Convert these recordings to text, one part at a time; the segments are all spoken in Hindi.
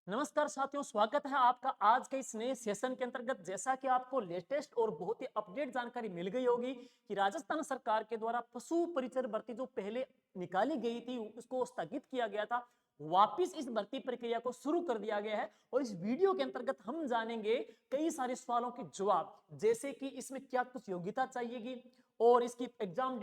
नमस्कार साथियों, स्वागत है आपका आज के इस नए सेशन के अंतर्गत। जैसा कि आपको लेटेस्ट और बहुत ही अपडेट जानकारी मिल गई होगी कि राजस्थान सरकार के द्वारा पशु परिचर भर्ती जो पहले निकाली गई थी उसको स्थगित किया गया था, वापिस इस भर्ती प्रक्रिया को शुरू कर दिया गया है। और इस वीडियो के अंतर्गत हम जानेंगे कई सारे सवालों के जवाब, जैसे कि इसमें क्या कुछ योग्यता चाहिएगी और इसकी एग्जाम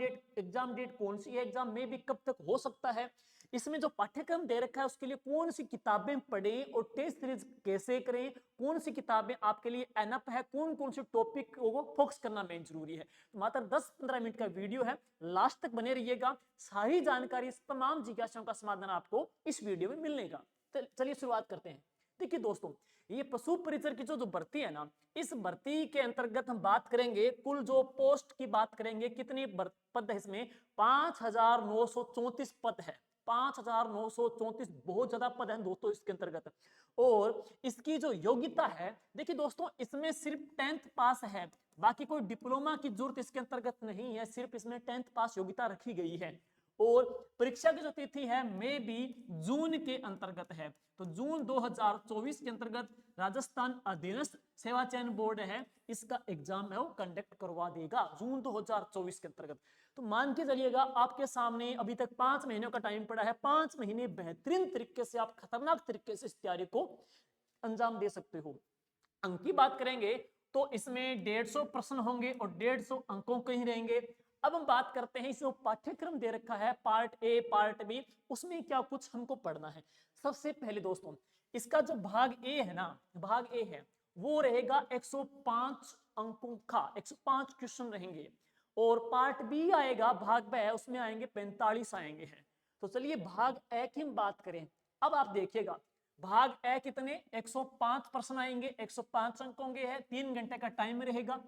डेट कौन सी है, एग्जाम में भी कब तक हो सकता है, इसमें जो पाठ्यक्रम दे रखा है उसके लिए कौन सी किताबें पढ़ें और टेस्ट सीरीज कैसे करें, कौन सी किताबें आपके लिए एनअप है, कौन कौन से टॉपिक को फोकस करना मेन जरूरी है। तो मात्र 10-15 मिनट का वीडियो है, लास्ट तक बने रहिएगा। सारी जानकारी, इस तमाम जिज्ञासाओं का समाधान आपको इस वीडियो में मिलने का। चलिए शुरुआत करते हैं। देखिए दोस्तों, ये पशु परिचर की जो भर्ती है ना, इस भर्ती के अंतर्गत हम बात करेंगे, कुल जो पोस्ट की बात करेंगे, कितने पद है इसमें, 5,934 पद है। 5,934 बहुत ज्यादा पद है दोस्तों इसके अंतर्गत। और इसकी जो योग्यता है, देखिए दोस्तों, इसमें सिर्फ 10th पास है, बाकी कोई डिप्लोमा की जरूरत इसके अंतर्गत नहीं है, सिर्फ इसमें 10th पास योग्यता रखी गई है। और परीक्षा की जो तिथि है मई भी जून के अंतर्गत है, तो जून 2024 के अंतर्गत राजस्थान अधीनस्थ सेवा चयन बोर्ड है, इसका एग्जाम है वो कंडक्ट करवा देगा जून 2024 के अंतर्गत। तो मान के चलिएगा आपके सामने अभी तक 5 महीनों का टाइम पड़ा है। 5 महीने बेहतरीन तरीके से आप खतरनाक तरीके से इस तैयारी को अंजाम दे सकते हो। अंक की बात करेंगे तो इसमें 150 प्रश्न होंगे और 150 अंकों के ही रहेंगे। अब हम बात करते हैं, इसे पाठ्यक्रम दे रखा है पार्ट ए पार्ट बी, उसमें क्या कुछ हमको पढ़ना है। सबसे पहले दोस्तों, इसका जो भाग ए है ना, भाग ए है वो रहेगा 105 अंकों का, 105 क्वेश्चन रहेंगे। और पार्ट बी आएगा, भाग बी है, उसमें आएंगे 45 आएंगे हैं। तो चलिए भाग ए की हम बात करें। अब आप देखिएगा, भाग ए कितने 105 प्रश्न आएंगे, 105 अंक होंगे है, 3 घंटे का टाइम रहेगा।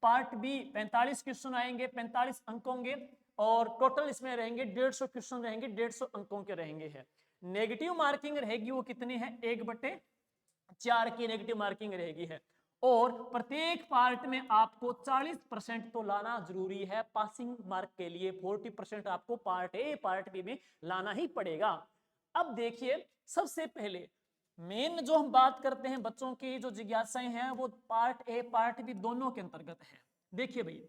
पार्ट बी 45 क्वेश्चन आएंगे, 45 अंक होंगे, और टोटल इसमें रहेंगे 150 क्वेश्चन रहेंगे, 150 अंकों के रहेंगे है। नेगेटिव मार्किंग रहेगी वो कितनी है, 1/4 की नेगेटिव मार्किंग रहेगी है। और प्रत्येक पार्ट में आपको 40% तो लाना जरूरी है पासिंग मार्क के लिए। 40% आपको पार्ट ए पार्ट बी में लाना ही पड़ेगा। अब देखिए, सबसे पहले मेन जो हम बात करते हैं, बच्चों की जो जिज्ञासाएं हैं वो पार्ट ए पार्ट बी दोनों के अंतर्गत है। देखिए भाई,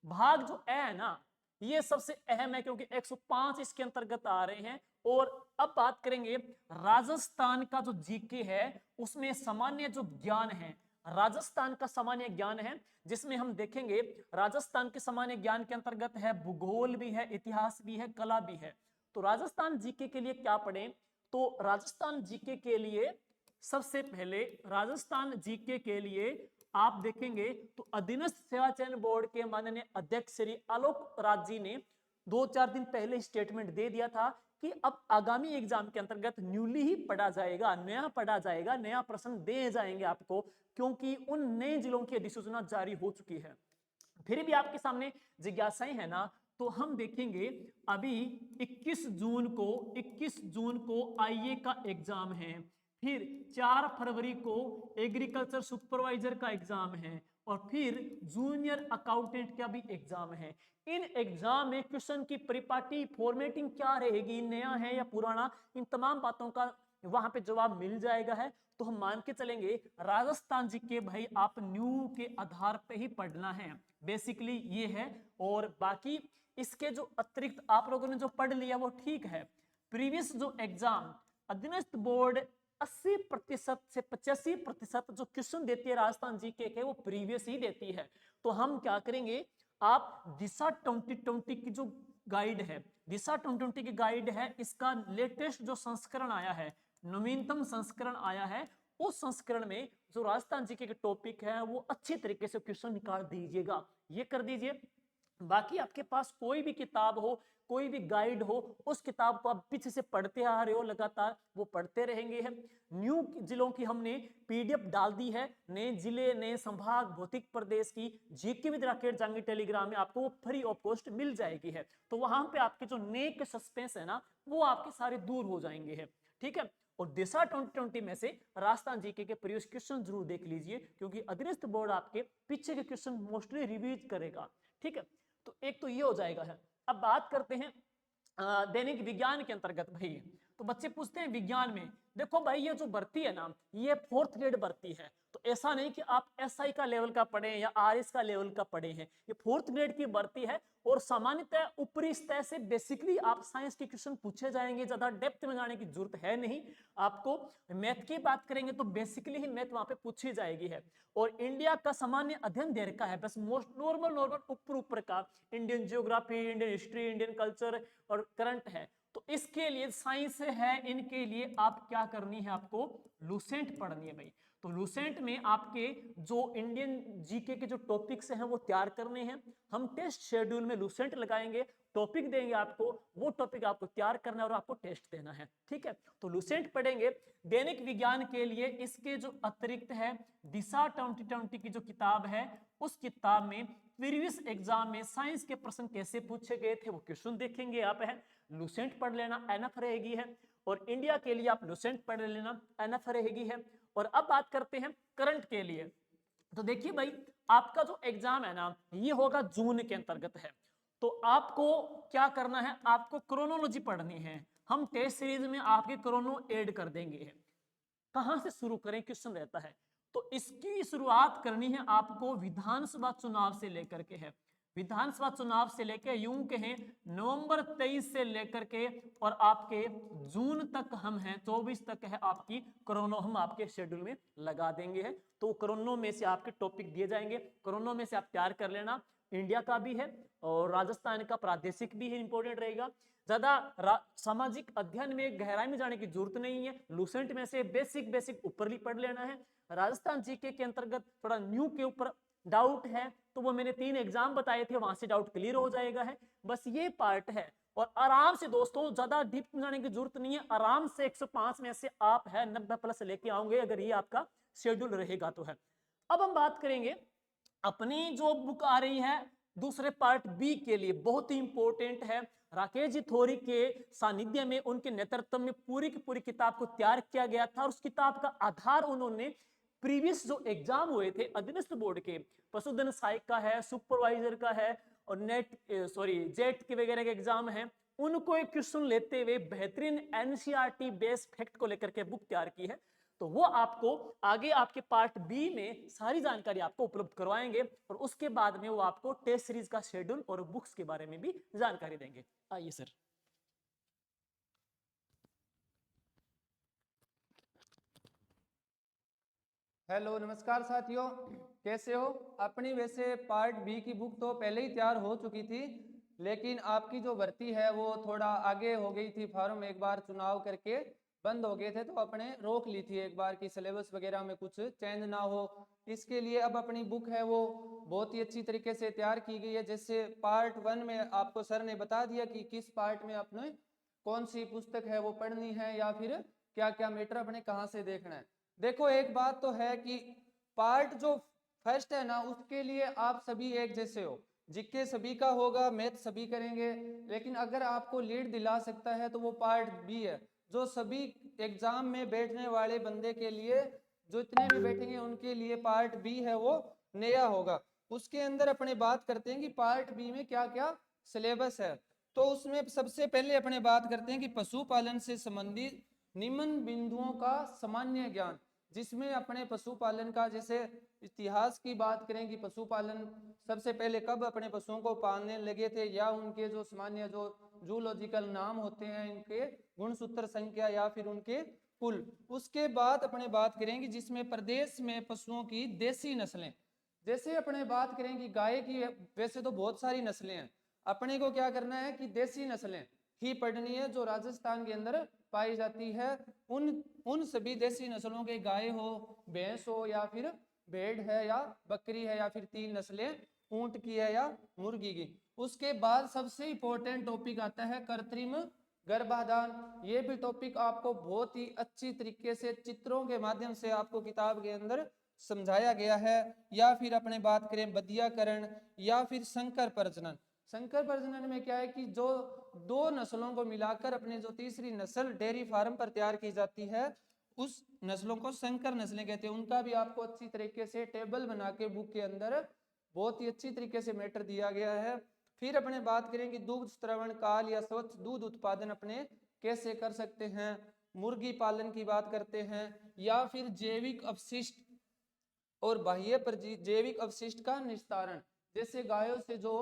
भाग जो ए है ना, ये सबसे अहम है क्योंकि 105 इसके अंतर्गत आ रहे हैं। और अब बात करेंगे राजस्थान का जो जीके है, उसमें सामान्य जो ज्ञान है, राजस्थान का सामान्य ज्ञान है, जिसमें हम देखेंगे राजस्थान के सामान्य ज्ञान के अंतर्गत है भूगोल भी है, इतिहास भी है, कला भी है। तो राजस्थान जीके के लिए क्या पढ़ें, तो राजस्थान जीके के लिए सबसे पहले, राजस्थान जीके के लिए आप देखेंगे तो अधीनस्थ सेवा चयन बोर्ड के माननीय अध्यक्ष श्री आलोक राज जी ने 2-4 दिन पहले स्टेटमेंट दे दिया था कि अब आगामी एग्जाम के अंतर्गत न्यूली ही पढ़ा जाएगा, नया पढ़ा जाएगा, नया प्रश्न दे जाएंगे आपको, क्योंकि उन नए जिलों की अधिसूचना जारी हो चुकी है। फिर भी आपके सामने जिज्ञासाएं है ना, तो हम देखेंगे अभी 21 जून को आईए का एग्जाम है, फिर 4 फरवरी को एग्रीकल्चर सुपरवाइजर का एग्जाम है, और फिर जूनियर अकाउंटेंट का भी एग्जाम है। इन एग्जाम में क्वेश्चन की परिपाटी फॉर्मेटिंग क्या रहेगी, नया है या पुराना, इन तमाम बातों का वहां पे जवाब मिल जाएगा है। तो हम मान के चलेंगे राजस्थान जी के भाई आप न्यू के आधार पे ही पढ़ना है, बेसिकली ये है। और बाकी इसके जो अतिरिक्त आप लोगों ने जो पढ़ लिया वो ठीक है। प्रीवियस जो एग्जाम अधीनस्थ बोर्ड 80% से 85% जो क्वेश्चन देती है राजस्थान जीके के, वो प्रीवियस ही देती है। तो हम क्या करेंगे, आप दिशा 2020 की जो गाइड है, दिशा 2020 की गाइड है, इसका लेटेस्ट जो संस्करण आया है, नवीनतम संस्करण आया है, उस संस्करण में जो राजस्थान जीके के टॉपिक है वो अच्छी तरीके से क्वेश्चन निकाल दीजिएगा, ये कर दीजिए। बाकी आपके पास कोई भी किताब हो, कोई भी गाइड हो, उस किताब को आप पीछे से पढ़ते आ रहे हो लगातार, वो पढ़ते रहेंगे। हम न्यू जिलों की हमने पीडीएफ डाल दी है, नए जिले, नए संभाग, भौतिक प्रदेश की जीके विद राकेट जांगी टेलीग्राम में आपको वो फ्री ऑफ कॉस्ट मिल जाएगी है। तो वहां पे आपके जो नेक सस्पेंस है ना, वो आपके सारे दूर हो जाएंगे है, ठीक है। और दिशा 2020 में से राजस्थान जीके के प्रीवियस क्वेश्चन जरूर देख लीजिए, क्योंकि अधीनस्थ बोर्ड आपके पीछे के क्वेश्चन मोस्टली रिवीज करेगा, ठीक है। तो एक तो ये हो जाएगा है। अब बात करते हैं दैनिक विज्ञान के अंतर्गत भाई, तो बच्चे पूछते हैं विज्ञान में, देखो भाई ये जो भर्ती है ना, ये 4th ग्रेड भर्ती है, तो ऐसा नहीं कि आप एसआई का लेवल का पढ़े या आरएस का लेवल का पढ़े हैं, ये 4th ग्रेड की भर्ती है। और सामान्यतः ऊपरी स्तर से बेसिकली आप साइंस के क्वेश्चन पूछे जाएंगे, ज्यादा डेप्थ में जाने की जरूरत है नहीं आपको। मैथ की बात करेंगे तो बेसिकली ही मैथ वहां पे पूछी जाएगी है। और इंडिया का सामान्य अध्ययन दे रखा है, बस मोस्ट नॉर्मल ऊपर ऊपर का Indian geography, Indian history, Indian culture और करंट है। तो इसके लिए साइंस है, इनके लिए आप क्या करनी है, आपको लूसेंट पढ़नी है भाई। तो लूसेंट में आपके जो इंडियन जीके के जो टॉपिक्स हैं वो तैयार करने हैं। हम टेस्ट शेड्यूल में लूसेंट लगाएंगे, टॉपिक देंगे आपको, वो टॉपिक आपको तैयार करना है और आपको टेस्ट देना है, ठीक है। तो लूसेंट पढ़ेंगे। दैनिक विज्ञान के लिए इसके जो अतिरिक्त है दिशा 2020 की जो किताब है, उस किताब में प्रीवियस एग्जाम में साइंस के प्रश्न कैसे पूछे गए थे वो क्वेश्चन देखेंगे आप, है लूसेंट पढ़ लेना एनफ रहेगी है। और इंडिया के लिए आप लूसेंट पढ़ लेना एनफ रहेगी है। और अब बात करते हैं करंट के लिए। तो देखिए भाई, आपका जो एग्जाम है ना, ये होगा जून के अंतर्गत है। तो आपको क्या करना है, आपको क्रोनोलॉजी पढ़नी है। हम टेस्ट सीरीज में आपके क्रोनो ऐड कर देंगे। कहां से शुरू करें क्वेश्चन रहता है, तो इसकी शुरुआत करनी है आपको विधानसभा चुनाव से लेकर के है। विधानसभा चुनाव से लेकर यूं कहें नवंबर 23 से लेकर के और आपके जून तक हम हैं 24 तक है आपकी कोरोना, हम आपके शेड्यूल में लगा देंगे है। तो कोरोना में से आपके टॉपिक दिए जाएंगे, कोरोना में से आप तैयार कर लेना। इंडिया का भी है और राजस्थान का प्रादेशिक भी है, इंपॉर्टेंट रहेगा। ज्यादा सामाजिक अध्ययन में गहराई में जाने की जरूरत नहीं है, लूसेंट में से बेसिक बेसिक ऊपरली पढ़ लेना है। राजस्थान जीके के अंतर्गत थोड़ा न्यू के ऊपर डाउट है तो वो मैंने 3 एग्जाम बताए थे, वहां से डाउट क्लियर हो जाएगा है। बस ये पार्ट है। और आराम से दोस्तों, ज्यादा डीप जाने की जरूरत नहीं है, आराम से 105 में से आप है 90 प्लस लेके आओगे अगर ये आपका शेड्यूल रहेगा तो है। अब हम बात करेंगे अपनी जो बुक आ रही है दूसरे पार्ट बी के लिए, बहुत ही इंपॉर्टेंट है। राकेश जी थोरी के सानिध्य में, उनके नेतृत्व में पूरी की पूरी किताब को तैयार किया गया था और उस किताब का आधार उन्होंने प्रीवियस जो एग्जाम हुए थे अधीनस्थ बोर्ड के, पशुधन सहायक का है, सुपरवाइजर का है और नेट जेट के वगैरह के एग्जाम है, उनको एक क्वेश्चन लेते हुए बेहतरीन एनसीईआरटी बेस फैक्ट को लेकर के बुक तैयार की है। तो वो आपको आगे आपके पार्ट बी में सारी जानकारी आपको उपलब्ध करवाएंगे और उसके बाद में वो आपको टेस्ट सीरीज का शेड्यूल और बुक्स के बारे में भी जानकारी देंगे। आइए सर। हेलो, नमस्कार साथियों, कैसे हो? अपनी वैसे पार्ट बी की बुक तो पहले ही तैयार हो चुकी थी, लेकिन आपकी जो भर्ती है वो थोड़ा आगे हो गई थी। फॉर्म एक बार चुनाव करके बंद हो गए थे तो अपने रोक ली थी एक बार की सिलेबस वगैरह में कुछ चेंज ना हो, इसके लिए अब अपनी बुक है वो बहुत ही अच्छी तरीके से तैयार की गई है। जैसे पार्ट 1 में आपको सर ने बता दिया कि किस पार्ट में अपने कौन सी पुस्तक है वो पढ़नी है या फिर क्या क्या मैटर अपने कहाँ से देखना है। देखो, एक बात तो है कि पार्ट जो फर्स्ट है ना, उसके लिए आप सभी एक जैसे हो, जीके सभी का होगा, मैथ सभी करेंगे, लेकिन अगर आपको लीड दिला सकता है तो वो पार्ट बी है, जो सभी एग्जाम में बैठने वाले बंदे के लिए, जो इतने भी बैठेंगे उनके लिए पार्ट बी है वो नया होगा। उसके अंदर अपने बात करते हैं कि पार्ट बी में क्या क्या सिलेबस है। तो उसमें सबसे पहले अपने बात करते हैं कि पशुपालन से संबंधित निम्न बिंदुओं का सामान्य ज्ञान, जिसमें अपने पशुपालन का जैसे इतिहास की बात करें कि पशुपालन सबसे पहले कब अपने पशुओं को पालने लगे थे, या उनके जो सामान्य जो जूलॉजिकल नाम होते हैं, इनके गुणसूत्र संख्या या फिर उनके कुल। उसके बाद अपने बात करेंगे जिसमें प्रदेश में पशुओं की देसी नस्लें, जैसे अपने बात करें कि गाय की वैसे तो बहुत सारी नस्लें हैं, अपने को क्या करना है कि देसी नस्लें ही पढ़नी है जो राजस्थान के अंदर पाई जाती है। उन सभी देसी नस्लों के गाय हो, भैंस हो या फिर भेड़ है या बकरी है या फिर 3 नस्लें ऊंट की है या मुर्गी की। उसके बाद सबसे इंपॉर्टेंट टॉपिक आता है कृत्रिम गर्भाधान। ये भी टॉपिक आपको बहुत ही अच्छी तरीके से चित्रों के माध्यम से आपको किताब के अंदर समझाया गया है। या फिर अपने बात करें बधियाकरण या फिर संकर प्रजनन। संकर प्रजनन में क्या है कि जो 2 नस्लों को मिलाकर अपने जो तीसरी नस्ल डेयरी फार्म पर तैयार की जाती है, उस नस्लों को संकर नस्लें कहते हैं। उनका भी आपको अच्छी तरीके से टेबल बना के बुक के अंदर बहुत ही अच्छी तरीके से मैटर दिया गया है। फिर अपने बात करें कि दूध श्रवण काल या स्वच्छ दूध उत्पादन अपने कैसे कर सकते हैं, मुर्गी पालन की बात करते हैं, या फिर जैविक अपशिष्ट और बाह्य जैविक अपशिष्ट का निस्तारण, जैसे गायों से जो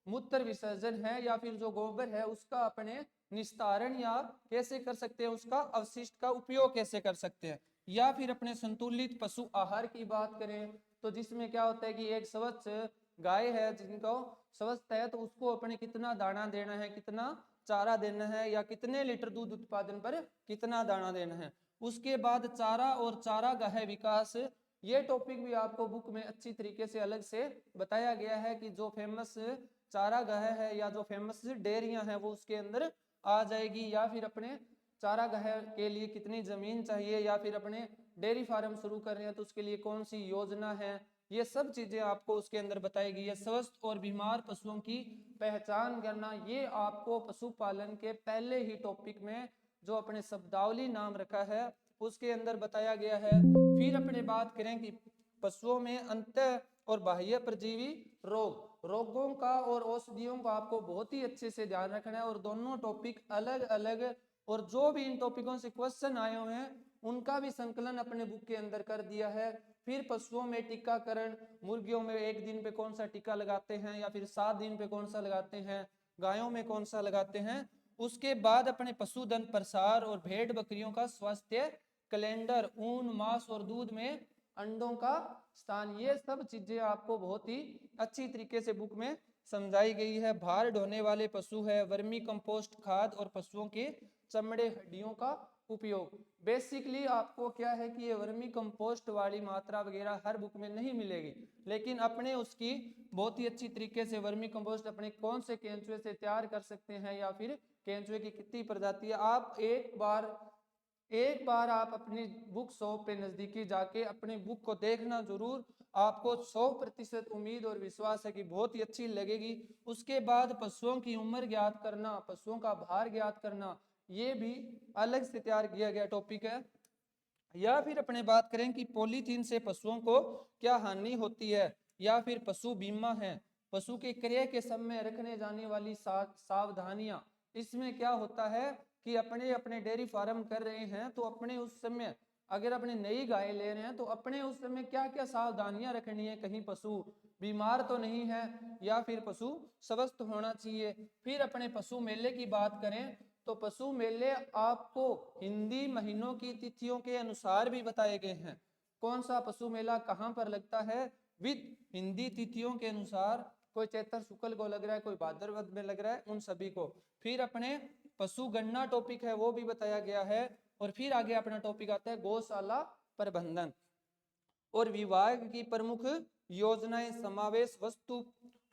मूत्र विसर्जन है या फिर जो गोबर है उसका अपने निस्तारण या कैसे कर सकते हैं, उसका अवशिष्ट का उपयोग कैसे कर सकते हैं, या फिर अपने संतुलित पशु आहार की बात करें तो जिसमें क्या होता है कि एक स्वस्थ गाय है जिनको स्वस्थ है तो उसको अपने कितना दाना देना है, कितना चारा देना है, या कितने लीटर दूध उत्पादन पर कितना दाना देना है। उसके बाद चारा और चारागाह विकास, ये टॉपिक भी आपको बुक में अच्छी तरीके से अलग से बताया गया है कि जो फेमस चारागाह है या जो फेमस डेयरियां हैं वो उसके अंदर आ जाएगी, या फिर अपने चारागाह के लिए कितनी जमीन चाहिए, या फिर अपने डेयरी फार्म शुरू कर रहे हैं तो उसके लिए कौन सी योजना है, ये सब चीजें आपको उसके अंदर बताएगी। ये स्वस्थ और बीमार पशुओं की पहचान करना, ये आपको पशुपालन के पहले ही टॉपिक में जो अपने शब्दावली नाम रखा है उसके अंदर बताया गया है। फिर अपने बात करें कि पशुओं में अंत और बाह्य परजीवी रोगों का और औषधियों का आपको बहुत ही अच्छे से ध्यान रखना है, और दोनों टॉपिक अलग अलग, और जो भी इन टॉपिकों से क्वेश्चन आए हुए हैं उनका भी संकलन अपने बुक के अंदर कर दिया है। फिर पशुओं में टीकाकरण, मुर्गियों में 1 दिन पे कौन सा टीका लगाते हैं या फिर 7 दिन पे कौन सा लगाते हैं, गायों में कौन सा लगाते हैं। उसके बाद अपने पशुधन प्रसार और भेड़ बकरियों का स्वास्थ्य कैलेंडर, ऊन मांस और दूध में अंडों का स्थान, ये सब चीजें आपको बहुत ही अच्छी तरीके से बुक में समझाई गई है। भार ढोने वाले पशु है, वर्मी कंपोस्ट खाद और पशुओं के चमड़े हड्डियों का उपयोग। बेसिकली आपको क्या है कि ये वर्मी कंपोस्ट वाली मात्रा वगैरह हर बुक में नहीं मिलेगी, लेकिन अपने उसकी बहुत ही अच्छी तरीके से वर्मी कंपोस्ट अपने कौन से केंचुए से तैयार कर सकते हैं, या फिर केंचुए की कितनी प्रजाति है। आप एक बार आप अपनी बुक शॉप पे नजदीकी जाके अपनी बुक को देखना जरूर, आपको 100% उम्मीद और विश्वास है कि बहुत ही अच्छी लगेगी। उसके बाद पशुओं की उम्र ज्ञात करना, पशुओं का भार ज्ञात करना, ये भी अलग से तैयार किया गया टॉपिक है। या फिर अपने बात करें कि पॉलीथीन से पशुओं को क्या हानि होती है, या फिर पशु बीमा है, पशु के क्रय के समय रखने जाने वाली सावधानियां। इसमें क्या होता है कि अपने अपने डेयरी फार्म कर रहे हैं तो अपने उस समय अगर अपने नई गाय ले रहे हैं तो अपने उस समय क्या क्या सावधानियां रखनी है, कहीं पशु बीमार तो नहीं है या फिर पशु स्वस्थ होना चाहिए। फिर अपने पशु मेले की बात करें तो पशु मेले आपको हिंदी महीनों की तिथियों के अनुसार भी बताए गए हैं, कौन सा पशु मेला कहाँ पर लगता है विद हिंदी तिथियों के अनुसार, कोई चैत्र शुक्ल को लग रहा है, कोई भाद्रपद में लग रहा है, उन सभी को। फिर अपने पशु गणना टॉपिक है वो भी बताया गया है, और फिर आगे अपना टॉपिक आता है गौशाला प्रबंधन और विभाग की प्रमुख योजनाएं, समावेश, वस्तु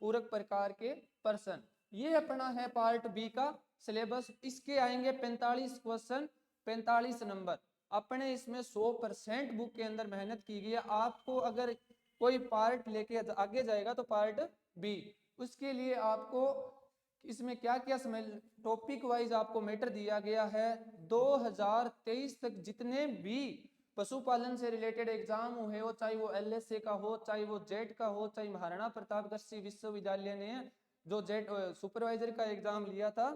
पूरक प्रकार के प्रश्न। ये अपना है पार्ट बी का सिलेबस। इसके आएंगे 45 क्वेश्चन, 45 नंबर। अपने इसमें 100% बुक के अंदर मेहनत की गई है। आपको अगर कोई पार्ट लेके आगे जाएगा तो पार्ट बी, उसके लिए आपको इसमें क्या क्या समय टॉपिक वाइज आपको मैटर दिया गया है। 2023 तक जितने भी पशुपालन से रिलेटेड एग्जाम हुए हो, चाहे वो एलएसए का हो, चाहे वो जेट का हो, चाहे महाराणा प्रताप कृषि विश्वविद्यालय ने जो जेट सुपरवाइजर का एग्जाम लिया था,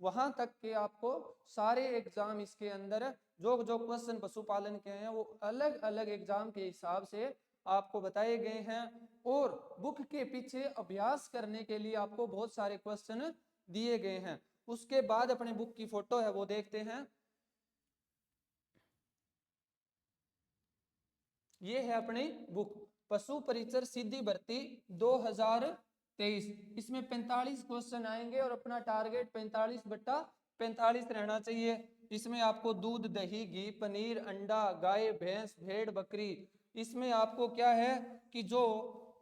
वहां तक के आपको सारे एग्जाम इसके अंदर जो जो क्वेश्चन पशुपालन के हैं वो अलग अलग एग्जाम के हिसाब से आपको बताए गए हैं, और बुक के पीछे अभ्यास करने के लिए आपको बहुत सारे क्वेश्चन दिए गए हैं। उसके बाद अपने बुक की फोटो है वो देखते हैं। ये है अपनी बुक पशु परिचर सीधी भर्ती 2023। इसमें 45 क्वेश्चन आएंगे और अपना टारगेट 45/45 रहना चाहिए। इसमें आपको दूध, दही, घी, पनीर, अंडा, गाय, भैंस, भेड़, बकरी, इसमें आपको क्या है कि जो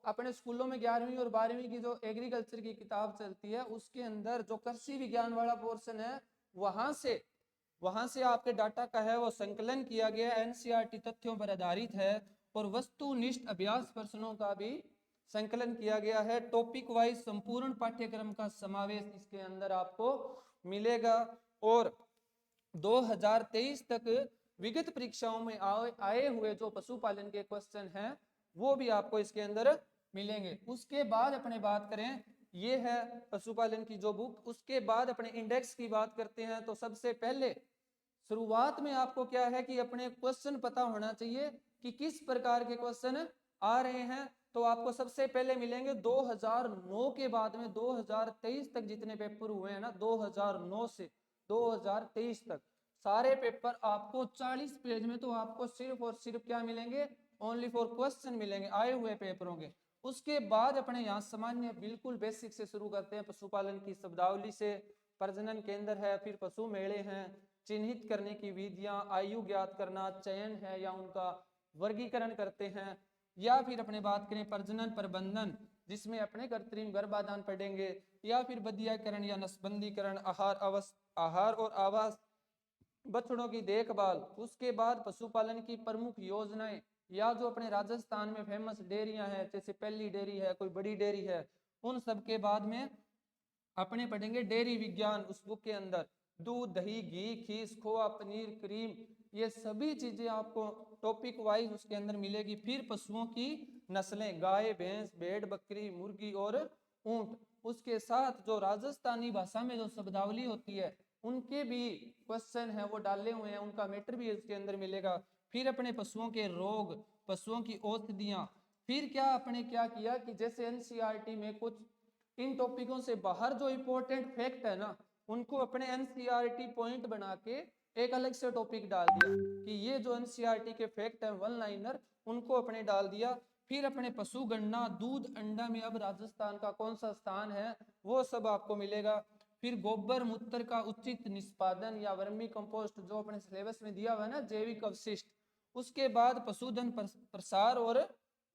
अपने स्कूलों में 11वीं और 12वीं की जो एग्रीकल्चर की किताब चलती है उसके अंदर जो कृषि विज्ञान वाला पोर्शन है वहां से आपके डाटा का है वो संकलन किया गया, एनसीईआरटी तथ्यों पर आधारित है, और वस्तुनिष्ठ अभ्यास प्रश्नों का भी संकलन किया गया है। टॉपिक वाइज संपूर्ण पाठ्यक्रम का समावेश इसके अंदर आपको मिलेगा, और 2023 तक विगत परीक्षाओं में आए हुए जो पशुपालन के क्वेश्चन हैं वो भी आपको इसके अंदर मिलेंगे। उसके बाद अपने बात करें ये है पशुपालन की जो बुक। उसके बाद अपने इंडेक्स की बात करते हैं तो सबसे पहले शुरुआत में आपको क्या है कि अपने क्वेश्चन पता होना चाहिए कि किस प्रकार के क्वेश्चन आ रहे हैं। तो आपको सबसे पहले मिलेंगे 2009 के बाद में 2023 तक जितने पेपर हुए हैं ना, 2009 से 2023 तक सारे पेपर आपको 40 पेज में तो आपको सिर्फ और सिर्फ क्या मिलेंगे, ओनली फॉर क्वेश्चन मिलेंगे आए हुए पेपरों के। उसके बाद अपने यहाँ सामान्य बिल्कुल बेसिक से शुरू करते हैं, पशुपालन की शब्दावली से। प्रजनन केंद्र है, फिर पशु मेले हैं, चिन्हित करने की विधियां, आयु ज्ञात करना, चयन है या उनका वर्गीकरण करते हैं, या फिर अपने बात करें प्रजनन प्रबंधन जिसमें अपने कृत्रिम गर्भाधान पढ़ेंगे, या फिर बधियाकरण या नसबंदीकरण, आहार और आवास, बछड़ों की देखभाल। उसके बाद पशुपालन की प्रमुख योजनाएं, या जो अपने राजस्थान में फेमस डेयरियां हैं, जैसे पहली डेयरी है, कोई बड़ी डेयरी है, उन सब के बाद में अपने पढ़ेंगे डेयरी विज्ञान। उस बुक के अंदर दूध, दही, घी, खीस, खोआ, पनीर, क्रीम, ये सभी चीजें आपको टॉपिक वाइज उसके अंदर मिलेगी। फिर पशुओं की नस्लें, गाय, भैंस, भेड़, बकरी, मुर्गी और ऊंट। उसके साथ जो राजस्थानी भाषा में जो शब्दावली होती है उनके भी क्वेश्चन है वो डाले हुए हैं, उनका मैटर भी उसके अंदर मिलेगा। फिर अपने पशुओं के रोग, पशुओं की औषधियां। फिर क्या अपने क्या किया कि जैसे एनसीईआरटी में कुछ इन टॉपिकों से बाहर जो इंपॉर्टेंट फैक्ट है ना, उनको अपने एनसीईआरटी पॉइंट बना के एक अलग से टॉपिक डाल दिया कि ये जो एनसीईआरटी के फैक्ट है वन लाइनर, उनको अपने डाल दिया। फिर अपने पशु गणना, दूध, अंडा में अब राजस्थान का कौन सा स्थान है, वो सब आपको मिलेगा। फिर गोबर मूत्र का उचित निष्पादन या वर्मी कंपोस्ट जो अपने सिलेबस में दिया हुआ है ना, जैविक अवशिष्ट। उसके बाद पशुधन प्रसार और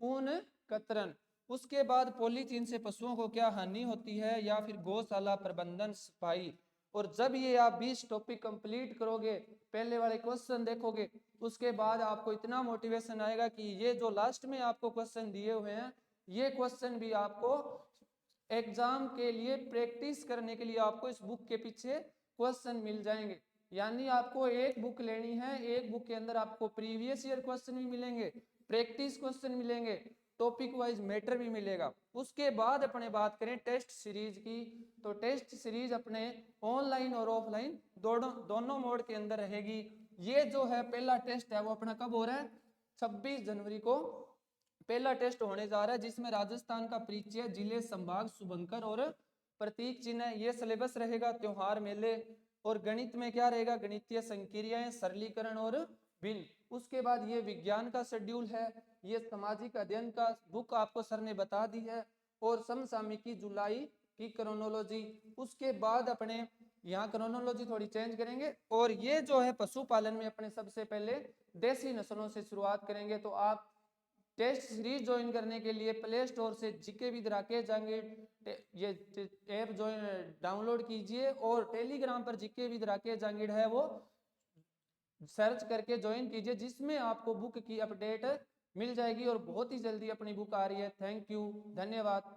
ऊन कतरन। उसके बाद पॉलीथीन से पशुओं को क्या हानि होती है, या फिर गौशाला प्रबंधन, सफाई। और जब ये आप 20 टॉपिक कंप्लीट करोगे, पहले वाले क्वेश्चन देखोगे, उसके बाद आपको इतना मोटिवेशन आएगा कि ये जो लास्ट में आपको क्वेश्चन दिए हुए हैं, ये क्वेश्चन भी आपको एग्जाम के लिए प्रैक्टिस करने के लिए आपको इस बुक के पीछे क्वेश्चन मिल जाएंगे। यानी आपको एक बुक लेनी है, एक बुक के अंदर आपको प्रीवियस ईयर क्वेश्चन भी मिलेंगे, प्रैक्टिस क्वेश्चन मिलेंगे, टॉपिक वाइज मैटर भी मिलेगा। उसके बाद अपने बात करें टेस्ट सीरीज की, तो टेस्ट सीरीज अपने ऑनलाइन और ऑफलाइन दोनों मोड के अंदर रहेगी। ये जो है पहला टेस्ट है वो अपना कब हो रहा है, 26 जनवरी को पहला टेस्ट होने जा रहा है, जिसमें राजस्थान का परिचय, जिले, संभाग, शुभंकर और प्रतीक चिन्ह है। ये सिलेबस रहेगा, त्योहार, मेले। और गणित में क्या रहेगा, गणितीय संक्रियाएं, सरलीकरण और भिन्न। उसके बाद ये विज्ञान का शेड्यूल है, ये सामाजिक अध्ययन का बुक आपको सर ने बता दी है, और समसामयिकी जुलाई की क्रोनोलॉजी। उसके बाद अपने यहाँ क्रोनोलॉजी थोड़ी चेंज करेंगे, और ये जो है पशुपालन में अपने सबसे पहले देसी नस्लों से शुरुआत करेंगे। तो आप टेस्ट सीरीज ज्वाइन करने के लिए प्ले स्टोर से जीके विद राकेश जांगीड़ ये ऐप जो डाउनलोड कीजिए, और टेलीग्राम पर जीके विद राकेश जांगीड़ है वो सर्च करके ज्वाइन कीजिए, जिसमें आपको बुक की अपडेट मिल जाएगी, और बहुत ही जल्दी अपनी बुक आ रही है। थैंक यू, धन्यवाद।